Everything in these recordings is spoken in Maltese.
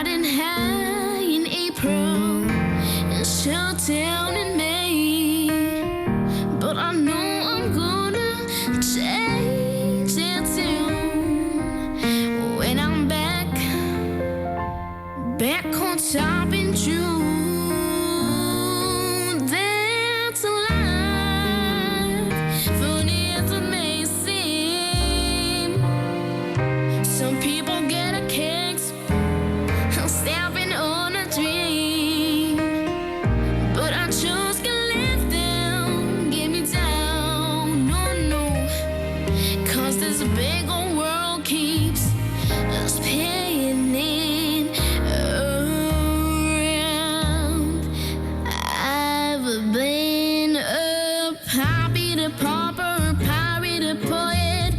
riding high in April and shut down in May. But I know I'm gonna change it soon when I'm back on top in June. That's a life, funny as it may seem. Some people get a kicks stepping on a dream, but I just can't let them get me down, no, 'cause this big old world keeps spinning around. I've been a poppy to pauper, a pirate, a poet,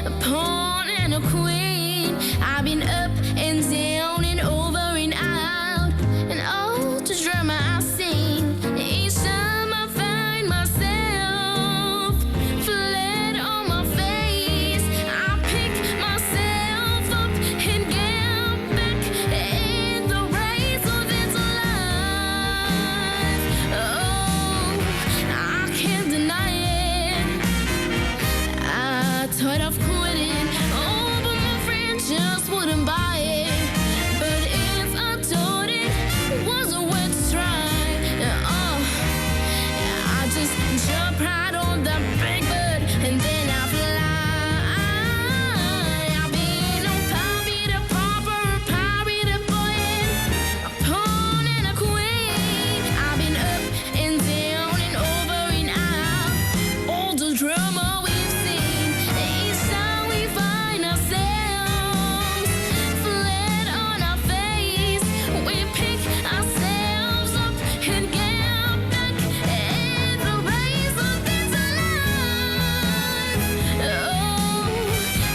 a pawn and a queen. I've been up and down and over and out, and all the drama I sing. Each time I find myself flat on my face, I pick myself up and get back in the race. Oh, that's a life. Oh, I can't deny it. I thought of quitting, oh, but my friend just wouldn't buy it. But if I thought it wasn't worth a try, oh, I just jump right on the big bird and then I fly. I've been a poppy to pauper, a pirate, a poet, a pawn and a queen. I've been up and down and over and out, all the drama we've seen. Each time we find ourselves flat on our face, we pick ourselves up and get back in the race. Oh, that's a life. Oh,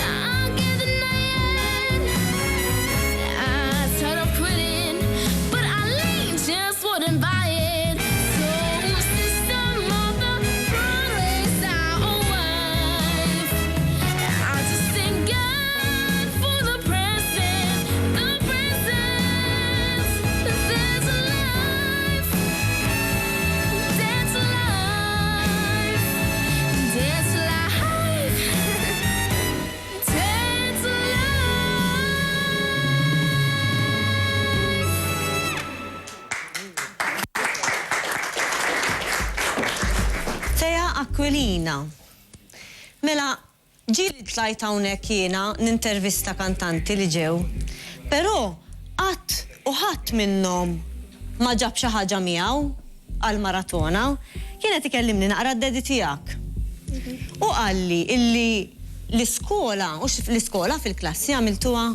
I can't deny it. I thought of quitting, but Eileen just wouldn't buy it. So sister, mother, Broadway style wife, I just thank God for the present, the present. That's a life, that's a life, that's a life, that's a Teja Aquilina. Mela, ġili tlajt hawnhekk jiena nintervista kantanti li ġew, però qatt u ħadd minnhom ma ġab xi ħaġa miegħu għall-maratona, kienet ikellimni naqra d-dedi tiegħek. U qalli illi l-iskola, u l-iskola fil-klassi għamiltuha?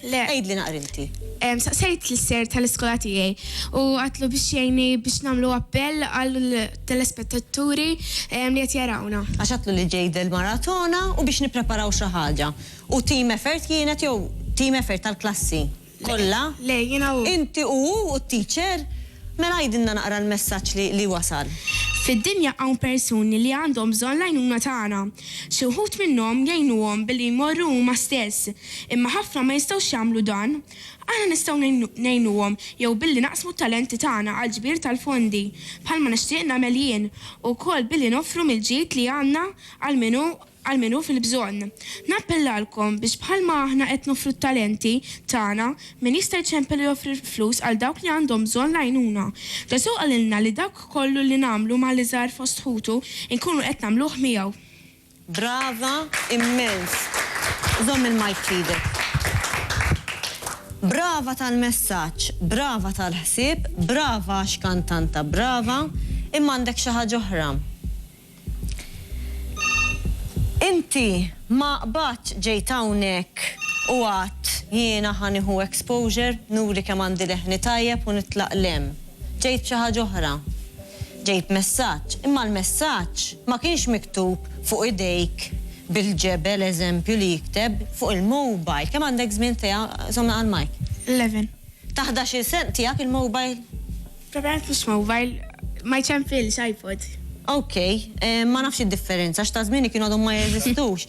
Le. Għejdli naqra inti. Saqsejt l-ser tal-iskola tiegħi u għatlu biex jgħinni biex nagħmlu appell għall-telespettaturi li qed jarawna. Għax għatlu li ġej del-maratona u biex nippreparaw xi ħaġa. U team effort kienet jew team effort tal-klassi? Kollha? Le, jiena u. Inti u t-teacher, mela jgħidilna naqra l-messaġġ li wasal. Fid-dinja hawn persuni li għandhom bżonn l-għajnuna tagħna. Xi wħud minnhom jgħinuhom billi jmorru huma stess, imma ħafna ma jistgħux jagħmlu dan. Aħna nistgħu ngħinuhom jew billi naqsmu t-talenti tagħna għal ġbir tal-fondi bħalma nixtieq nagħmel jien, u wkoll billi noffru mill-ġid li għandna għal minu fil-bżonn. Nappellalkom biex bħalma aħna qed nofru t-talenti tagħna min jista' jċempel joffri flus għal dawk li għandhom bżonn l-għajnuna. Ġesu qalilna li dak kollu li nagħmlu mal iżgħar fost ħutu inkunu qed nagħmluh miegħu. Brava immens. Żomm il-mic fidek. Brava tal-messaġġ, brava tal-ħsieb, brava x'kantanta, brava, imma għandek xi ħaġa oħra. Inti ma qbadx ġejt hawnhekk u għadt jiena ħanieħu exposure, nuri kemm għandi leħni tajjeb u nitlaq lem. Ġejt xi ħaġa oħra. Ġejt messaġġ, imma l-messaġġ ma kienx miktub fuq idejk bil-ġebel eżempju li jikteb fuq il-mobile. Kemm għandek żmien teja somma għal-mike? 11. Ta' 11 sen tiegħek il-mobile? Probablement mhux mobile, ma jċempilx iPod. Ok, ma nafx id-differenza, għax ta' żmieni kienu għadhom ma jeżistux.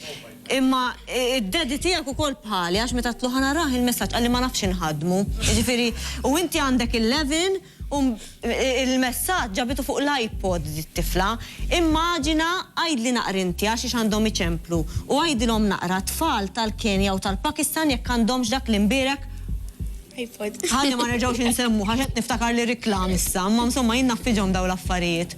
Imma id-dedi tiegħek ukoll bħali għax meta tluħ naraħ il-messaġġ għalli ma nafx inħadmu. Jiġifieri u inti għandek il-11 u il-messaġġ ġabitu fuq l-iPod dit-tifla. Immaġina għajdli naqrinti għax għandhom iċemplu u għajdilhom naqra tfal tal-Kenja u tal-Pakistan jekk għandhomx dak l-imbirek. Ħalli ma nerġgħux insemmu ħax qed niftakar li riklam issa, ma insomma jien naffiġhom daw l-affarijiet.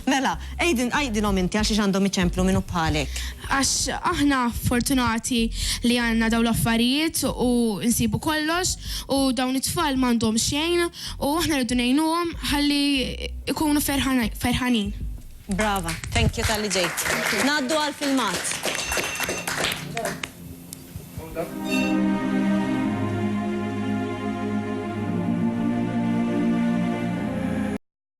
Mela, għajdilhom inti għax għandhom iċemplu minnu bħalek. Għax aħna fortunati li għanna daw l-affarijiet u nsibu kollox u dawn it-tfal m'għandhom xejn u aħna rridu ngħinuhom ħalli ikunu ferħanin. Brava, thank you tal-li ġejt. Naddu għal-filmat.